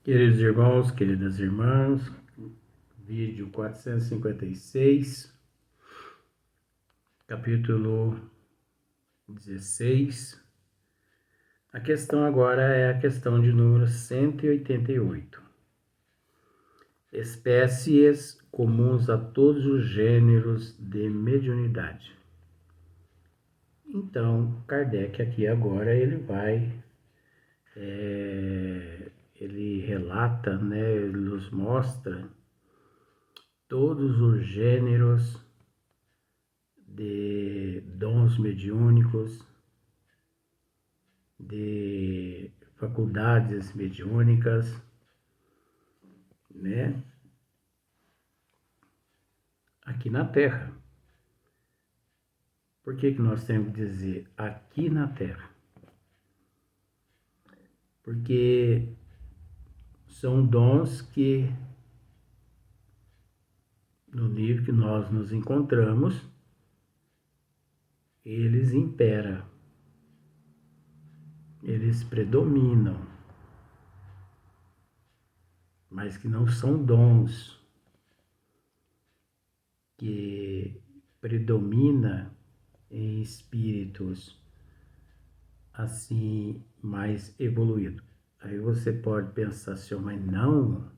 Queridos irmãos, queridas irmãs, vídeo 456, capítulo 16. A questão agora é a questão de número 188. Espécies comuns a todos os gêneros de mediunidade. Então, Kardec aqui agora ele relata, ele nos mostra todos os gêneros de dons mediúnicos, de faculdades mediúnicas, aqui na Terra. Por que nós temos que dizer aqui na Terra? Porque são dons que, no nível que nós nos encontramos, eles imperam, eles predominam, mas que não são dons que predomina em espíritos assim mais evoluídos. Aí você pode pensar assim, mas não,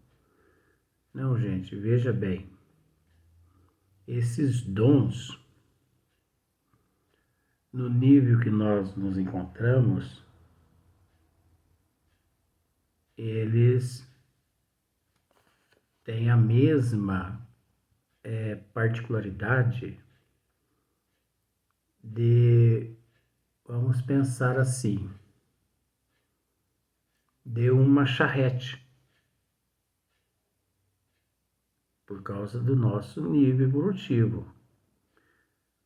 gente, veja bem, esses dons, no nível que nós nos encontramos, eles têm a mesma particularidade de, vamos pensar assim, de uma charrete, por causa do nosso nível evolutivo.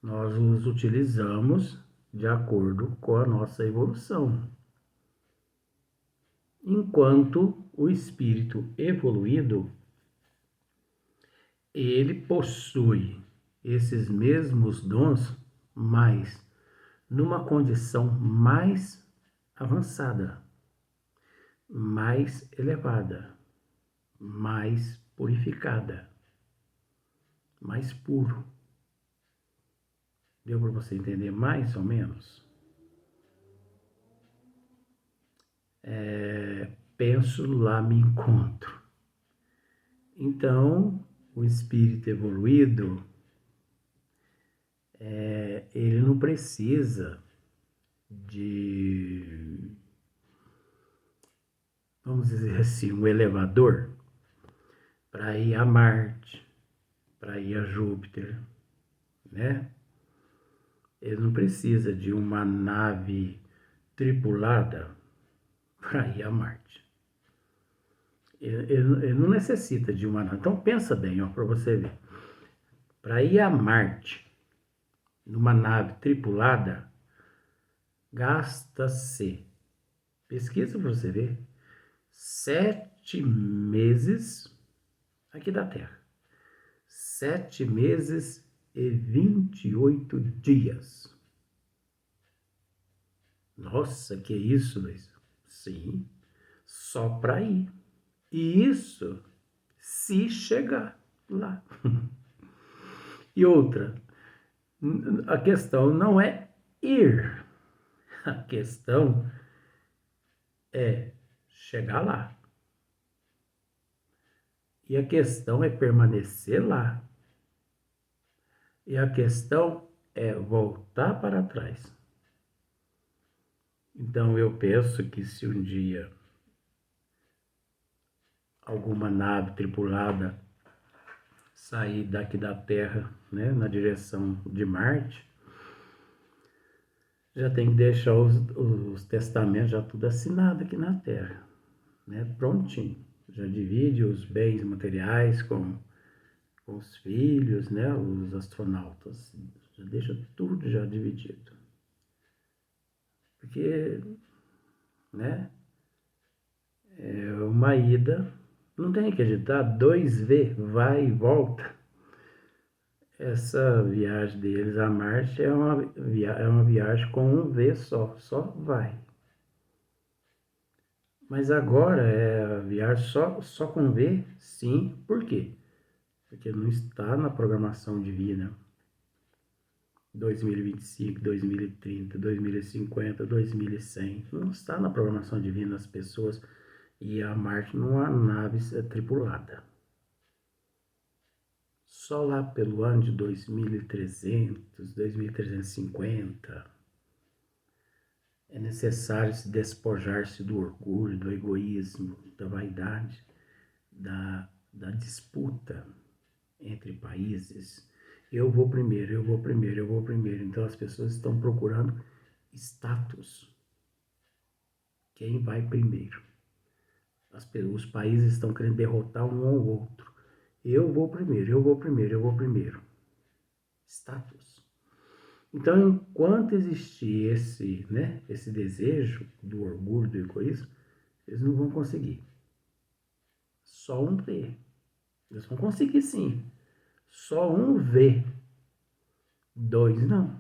Nós os utilizamos de acordo com a nossa evolução. Enquanto o espírito evoluído, ele possui esses mesmos dons, mas numa condição mais avançada, mais elevada, mais purificada, mais puro. Deu para você entender mais ou menos? Penso, lá me encontro. Então, o espírito evoluído, ele não precisa de, vamos dizer assim, um elevador para ir a Marte, para ir a Júpiter, Ele não precisa de uma nave tripulada para ir a Marte. Ele não necessita de uma nave. Então pensa bem, para você ver. Para ir a Marte, numa nave tripulada, gasta-se, pesquisa para você ver, 7 meses aqui da Terra. 7 meses e 28 dias. Nossa, que isso, Luiz? Sim, só para ir. E isso se chegar lá. E outra, a questão não é ir, a questão é chegar lá. E a questão é permanecer lá. E a questão é voltar para trás. Então eu penso que se um dia alguma nave tripulada sair daqui da Terra, na direção de Marte, já tem que deixar os testamentos já tudo assinado aqui na Terra, prontinho. Já divide os bens materiais com os filhos, os astronautas, já deixa tudo já dividido. Porque, é uma ida, não tem que acreditar, 2V, vai e volta. Essa viagem deles a Marte é uma viagem com um V só vai. Mas agora é aviar só com V? Sim. Por quê? Porque não está na programação divina. 2025, 2030, 2050, 2100. Não está na programação divina as pessoas e a Marte não há nave tripulada. Só lá pelo ano de 2300, 2350 é necessário se despojar-se do orgulho, do egoísmo, da vaidade, da disputa entre países. Eu vou primeiro, eu vou primeiro, eu vou primeiro. Então as pessoas estão procurando status. Quem vai primeiro? Os países estão querendo derrotar um ao outro. Eu vou primeiro, eu vou primeiro, eu vou primeiro. Status. Então, enquanto existir esse desejo do orgulho, do egoísmo, eles não vão conseguir. Só um V. Eles vão conseguir sim. Só um V. Dois não.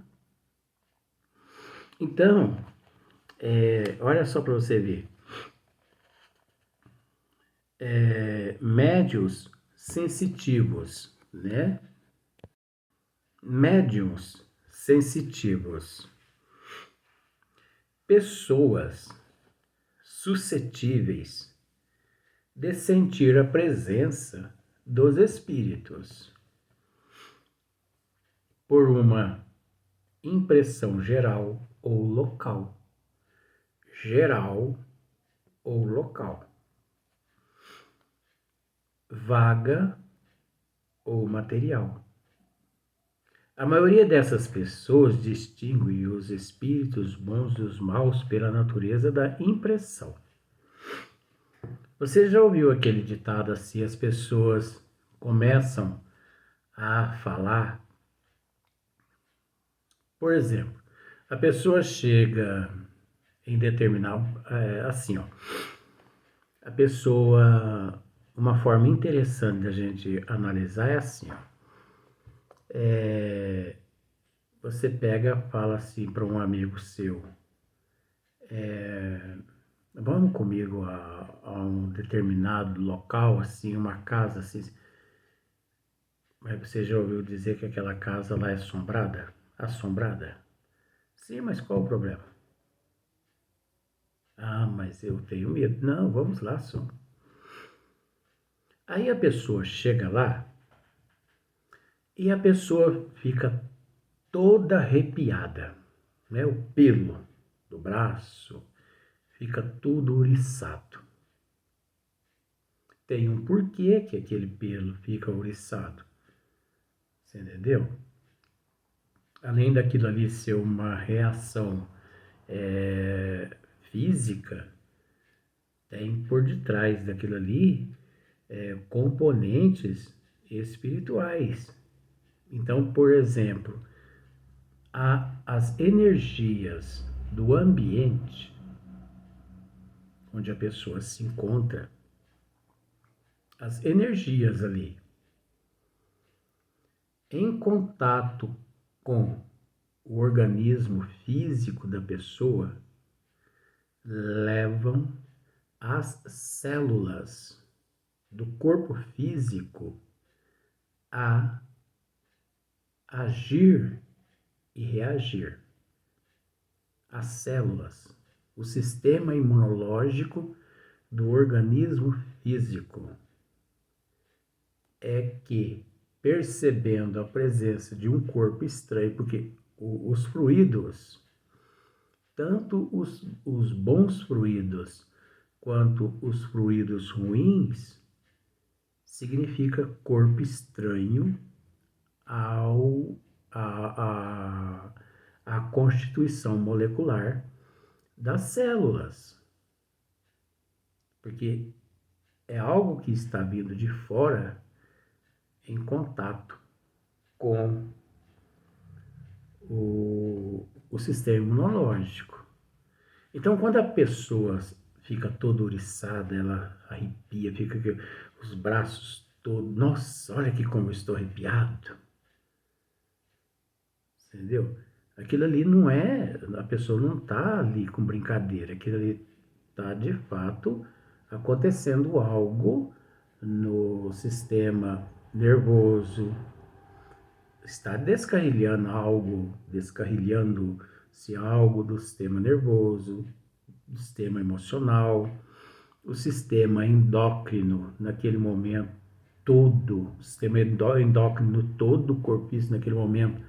Então, olha só para você ver. Médios sensitivos, né? Médiums sensitivos. Pessoas suscetíveis de sentir a presença dos espíritos por uma impressão geral ou local. Geral ou local. Vaga ou material. A maioria dessas pessoas distingue os espíritos bons dos maus pela natureza da impressão. Você já ouviu aquele ditado assim, as pessoas começam a falar? Por exemplo, a pessoa chega em determinado, assim, ó, a pessoa, uma forma interessante da gente analisar é assim, ó, você pega, fala assim para um amigo seu, vamos comigo a um determinado local, assim, uma casa assim, mas você já ouviu dizer que aquela casa lá é assombrada? Assombrada? Sim, mas qual o problema? Ah, mas eu tenho medo. Não, vamos lá, só. Aí a pessoa chega lá e a pessoa fica toda arrepiada, né? O pelo do braço fica tudo ouriçado. Tem um porquê que aquele pelo fica ouriçado. Você entendeu? Além daquilo ali ser uma reação física, tem por detrás daquilo ali componentes espirituais. Então, por exemplo, as energias do ambiente onde a pessoa se encontra, as energias ali, em contato com o organismo físico da pessoa, levam as células do corpo físico a agir e reagir. As células, o sistema imunológico do organismo físico é que, percebendo a presença de um corpo estranho, porque os fluidos, tanto os bons fluidos quanto os fluidos ruins, significa corpo estranho à constituição molecular das células. Porque é algo que está vindo de fora em contato com o sistema imunológico. Então, quando a pessoa fica toda ouriçada, ela arrepia, fica os braços todos, nossa, olha aqui como eu estou arrepiado. Entendeu? Aquilo ali não é, a pessoa não está ali com brincadeira, aquilo ali está de fato acontecendo algo no sistema nervoso, está descarrilhando-se algo do sistema nervoso, do sistema emocional, o sistema endócrino naquele momento todo, o sistema endócrino todo o corpo naquele momento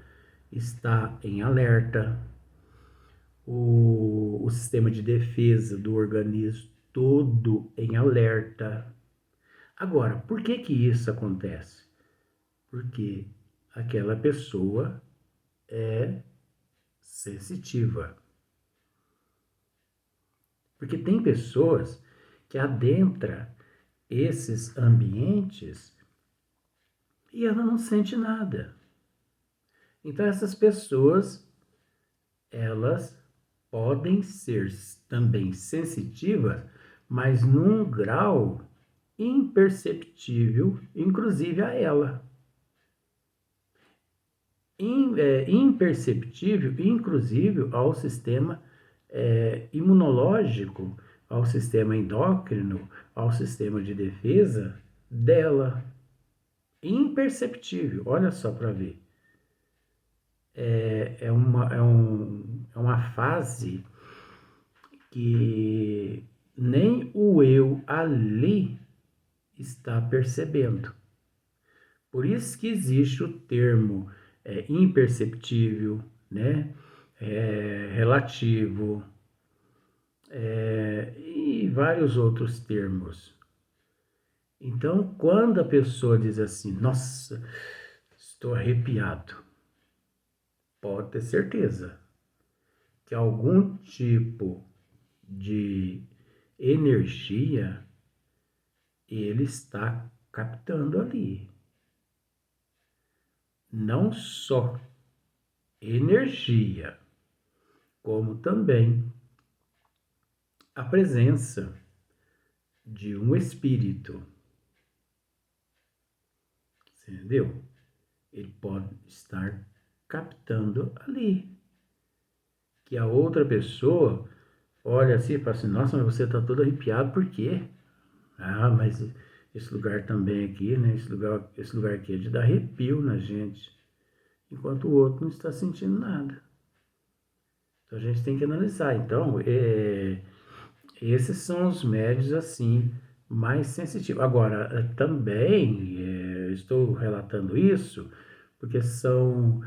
está em alerta, o sistema de defesa do organismo todo em alerta. Agora, por que que isso acontece? Porque aquela pessoa é sensitiva. Porque tem pessoas que adentram esses ambientes e ela não sente nada. Então essas pessoas, elas podem ser também sensitivas, mas num grau imperceptível, inclusive a ela. Imperceptível, inclusive ao sistema imunológico, ao sistema endócrino, ao sistema de defesa dela. Imperceptível, olha só para ver. É uma fase que nem o eu ali está percebendo. Por isso que existe o termo imperceptível, né? Relativo, e vários outros termos. Então, quando a pessoa diz assim, nossa, estou arrepiado, pode ter certeza que algum tipo de energia ele está captando ali. Não só energia, como também a presença de um espírito. Entendeu? Ele pode estar captando ali. Que a outra pessoa olha assim e fala assim, nossa, mas você está todo arrepiado, por quê? Ah, mas esse lugar também aqui, né? Esse lugar aqui é de dar arrepio na gente. Enquanto o outro não está sentindo nada. Então a gente tem que analisar. Então, esses são os médios assim mais sensitivos. Agora, também estou relatando isso porque são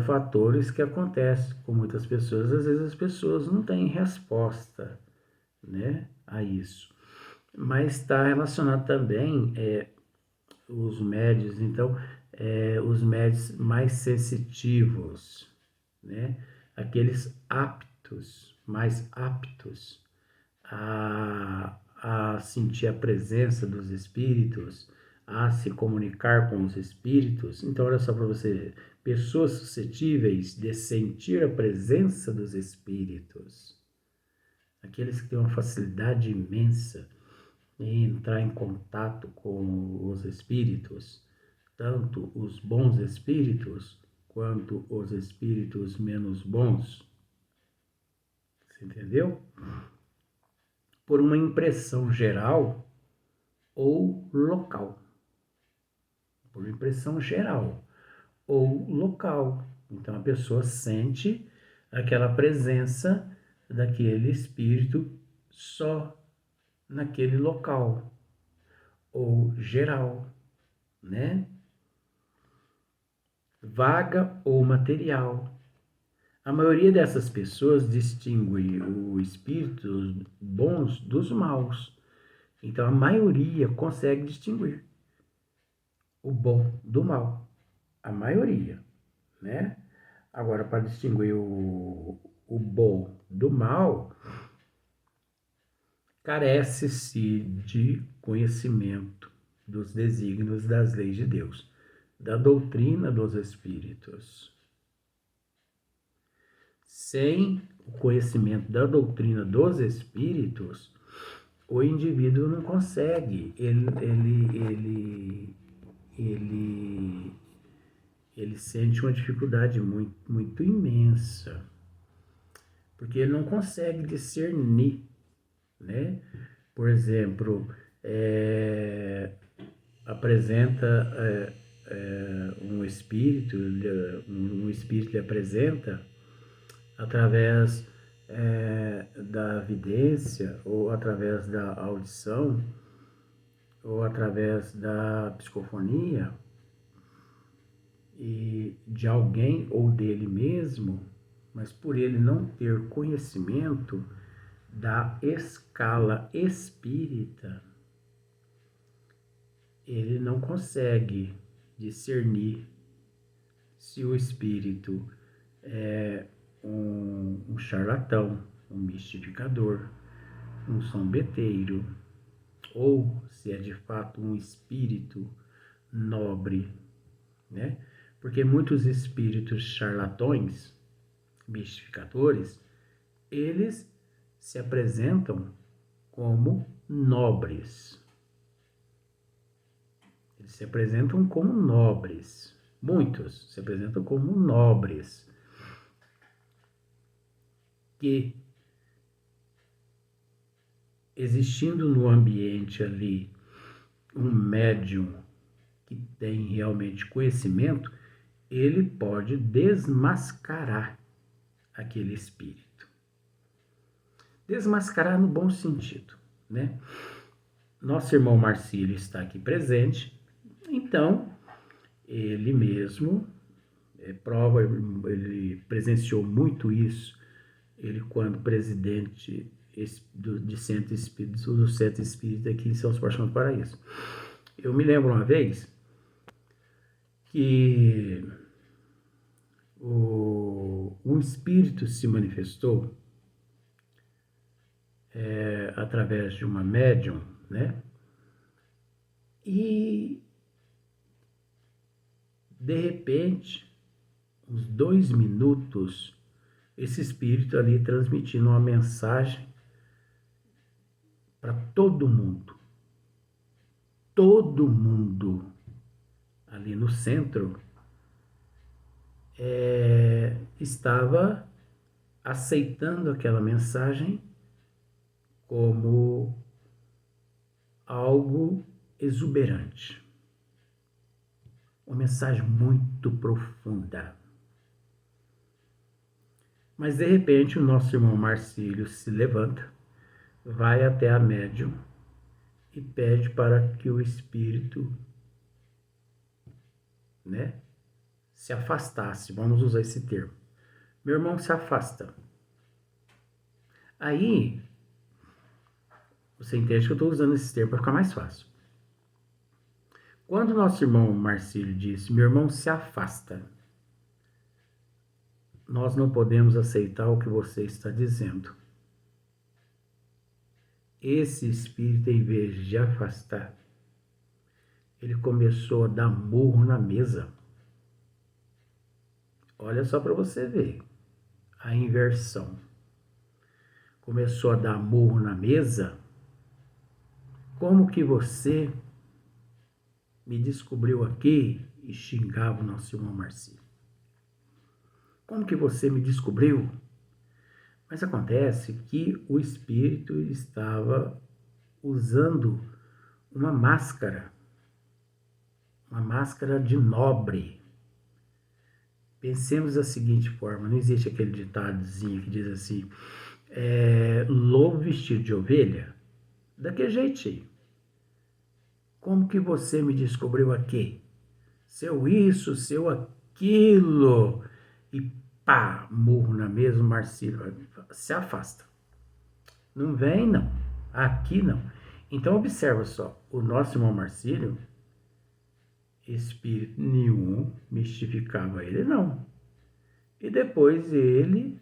fatores que acontecem com muitas pessoas. Às vezes as pessoas não têm resposta, né, a isso. Mas está relacionado também os médios, então, os médios mais sensitivos, né, aqueles aptos, mais aptos a sentir a presença dos espíritos, a se comunicar com os espíritos. Então, olha só para você ver, pessoas suscetíveis de sentir a presença dos espíritos, aqueles que têm uma facilidade imensa em entrar em contato com os espíritos, tanto os bons espíritos quanto os espíritos menos bons. Você entendeu? Por uma impressão geral ou local. Por impressão geral ou local. Então a pessoa sente aquela presença daquele espírito só naquele local ou geral, né? Vaga ou material. A maioria dessas pessoas distingue os espíritos bons dos maus. Então a maioria consegue distinguir o bom do mal. A maioria, né? Agora, para distinguir o bom do mal, carece-se de conhecimento dos desígnios das leis de Deus, da doutrina dos espíritos. Sem o conhecimento da doutrina dos espíritos, o indivíduo não consegue, ele sente uma dificuldade muito, muito imensa, porque ele não consegue discernir, né? Por exemplo, apresenta um espírito lhe apresenta através da vidência, ou através da audição, ou através da psicofonia, e de alguém ou dele mesmo, mas por ele não ter conhecimento da escala espírita, ele não consegue discernir se o espírito é um charlatão, um mistificador, um zombeteiro, ou se é de fato um espírito nobre, né? Porque muitos espíritos charlatões, mistificadores, eles se apresentam como nobres. Eles se apresentam como nobres. Muitos se apresentam como nobres. Que, existindo no ambiente ali um médium que tem realmente conhecimento, ele pode desmascarar aquele espírito. Desmascarar no bom sentido, né? Nosso irmão Marcílio está aqui presente, então ele mesmo ele presenciou muito isso, ele quando presidente do Centro Espírita aqui em São Sebastião do Paraíso. Eu me lembro uma vez que um espírito se manifestou através de uma médium, né? E de repente, uns 2 minutos, esse espírito ali transmitindo uma mensagem para todo mundo. Todo mundo ali no centro estava aceitando aquela mensagem como algo exuberante. Uma mensagem muito profunda. Mas de repente o nosso irmão Marcílio se levanta, vai até a médium e pede para que o espírito, né, se afastasse. Vamos usar esse termo. Meu irmão se afasta. Aí, você entende que eu estou usando esse termo para ficar mais fácil. Quando o nosso irmão Marcílio disse, meu irmão se afasta, nós não podemos aceitar o que você está dizendo. Esse espírito, em vez de afastar, ele começou a dar murro na mesa. Olha só para você ver a inversão. Começou a dar murro na mesa. Como que você me descobriu aqui? E xingava o nosso irmão Marcílio. Como que você me descobriu? Mas acontece que o espírito estava usando uma máscara de nobre. Pensemos da seguinte forma, não existe aquele ditadozinho que diz assim, lobo vestido de ovelha? Daquele jeitinho. Como que você me descobriu aqui? Seu isso, seu aquilo. E pá, murro na mesa, o Marcílio se afasta. Não vem, não. Aqui, não. Então, observa só. O nosso irmão Marcílio, espírito nenhum mistificava ele, não. E depois ele,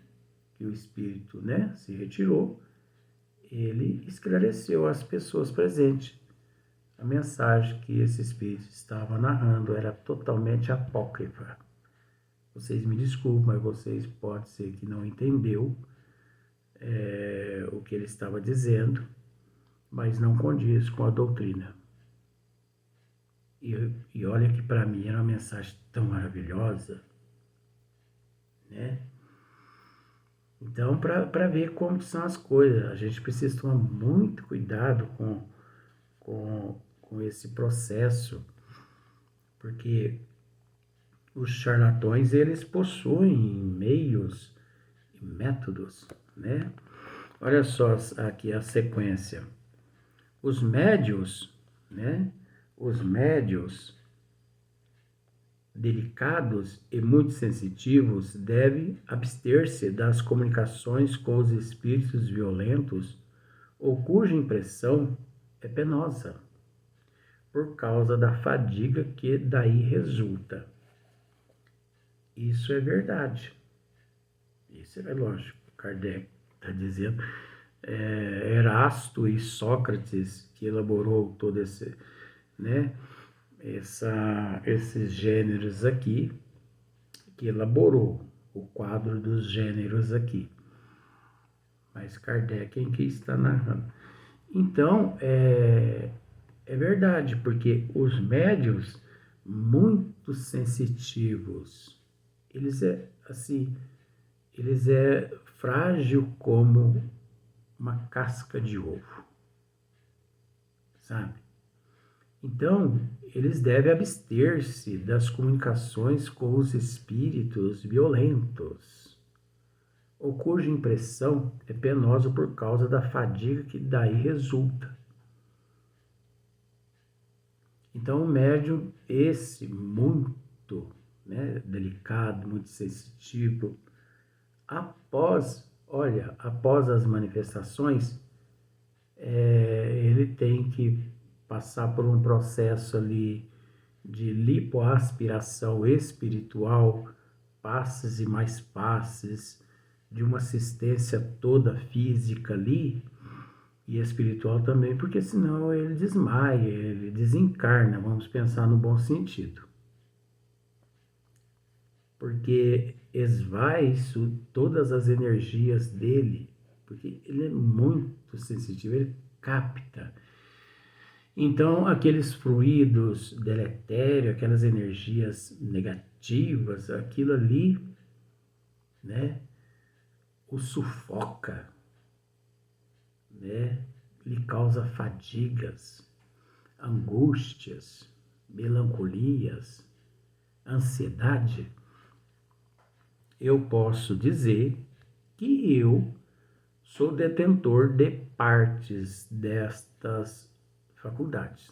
que o espírito, né, se retirou, ele esclareceu às pessoas presentes. A mensagem que esse espírito estava narrando era totalmente apócrifa. Vocês me desculpem, mas vocês pode ser que não entendeu o que ele estava dizendo, mas não condiz com a doutrina. E olha que para mim era uma mensagem tão maravilhosa, né? Então, para ver como são as coisas, a gente precisa tomar muito cuidado com esse processo, porque os charlatões, eles possuem meios e métodos, né? Olha só aqui a sequência. Os médios, né? Os médios delicados e muito sensitivos devem abster-se das comunicações com os espíritos violentos ou cuja impressão é penosa, por causa da fadiga que daí resulta. Isso é verdade. Isso é lógico. Kardec está dizendo. Erasto e Sócrates, que elaborou todo esse, né, esses gêneros aqui, que elaborou o quadro dos gêneros aqui. Mas Kardec é quem está narrando. Então, é verdade, porque os médios muito sensitivos, eles eles é frágil como uma casca de ovo, sabe? Então, eles devem abster-se das comunicações com os espíritos violentos, ou cuja impressão é penosa por causa da fadiga que daí resulta. Então, o médium, esse muito, né, delicado, muito sensitivo, após as manifestações, ele tem que passar por um processo ali de lipoaspiração espiritual, passes e mais passes, de uma assistência toda física ali e espiritual também, porque senão ele desmaia, ele desencarna, vamos pensar no bom sentido. Porque esvai todas as energias dele, porque ele é muito sensitivo, ele capta. Então, aqueles fluidos deletérios, aquelas energias negativas, aquilo ali, né, o sufoca, né, lhe causa fadigas, angústias, melancolias, ansiedade. Eu posso dizer que eu sou detentor de partes destas faculdades.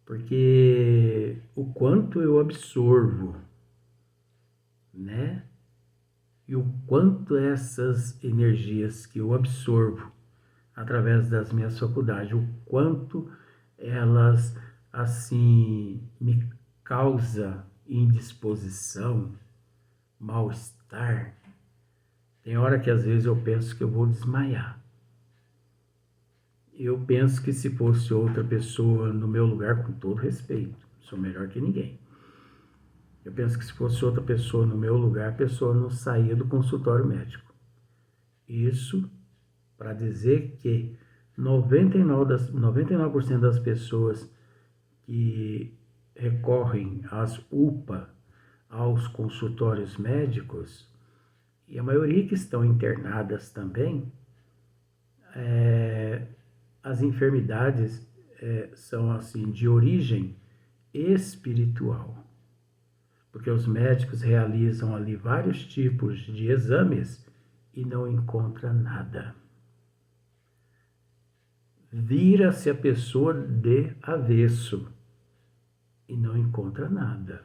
Porque o quanto eu absorvo, né? E o quanto essas energias que eu absorvo através das minhas faculdades, o quanto elas, assim, me causa indisposição, mal-estar. Tem hora que às vezes eu penso que eu vou desmaiar. Eu penso que se fosse outra pessoa no meu lugar, com todo respeito, sou melhor que ninguém. Eu penso que se fosse outra pessoa no meu lugar, a pessoa não saía do consultório médico. Isso para dizer que 99% das pessoas que recorrem às UPA, aos consultórios médicos, e a maioria que estão internadas também, as enfermidades são assim de origem espiritual, porque os médicos realizam ali vários tipos de exames e não encontram nada. Vira-se a pessoa de avesso e não encontra nada,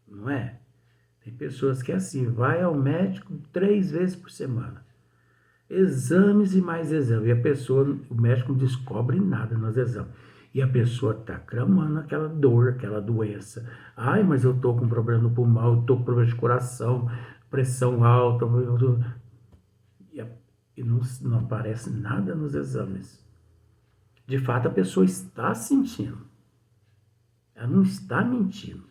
não é? Tem pessoas que assim, vai ao médico 3 vezes por semana. Exames e mais exames. E a pessoa, o médico não descobre nada nos exames. E a pessoa está clamando aquela dor, aquela doença. Ai, mas eu estou com problema no pulmão, eu estou com problema de coração, pressão alta. E não aparece nada nos exames. De fato, a pessoa está sentindo. Ela não está mentindo.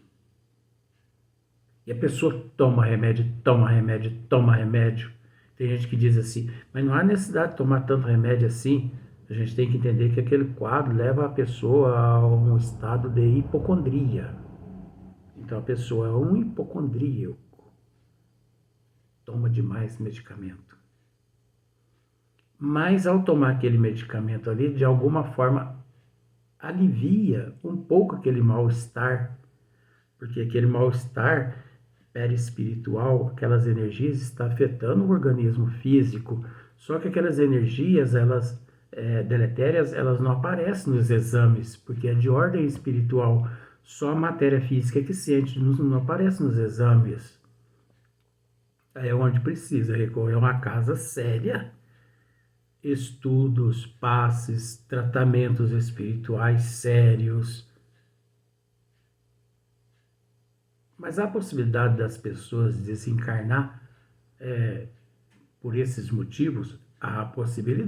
E a pessoa toma remédio, toma remédio, toma remédio. Tem gente que diz assim, mas não há necessidade de tomar tanto remédio assim. A gente tem que entender que aquele quadro leva a pessoa a um estado de hipocondria. Então a pessoa é um hipocondríaco. toma demais medicamento. Mas ao tomar aquele medicamento ali, de alguma forma alivia um pouco aquele mal-estar, porque aquele mal-estar perispiritual, aquelas energias está afetando o organismo físico. Só que aquelas energias, elas deletérias, elas não aparecem nos exames, porque é de ordem espiritual. Só a matéria física que sente, não aparece nos exames. Aí é onde precisa recorrer a uma casa séria, estudos, passes, tratamentos espirituais sérios. Mas há a possibilidade das pessoas desencarnar por esses motivos? Há a possibilidade.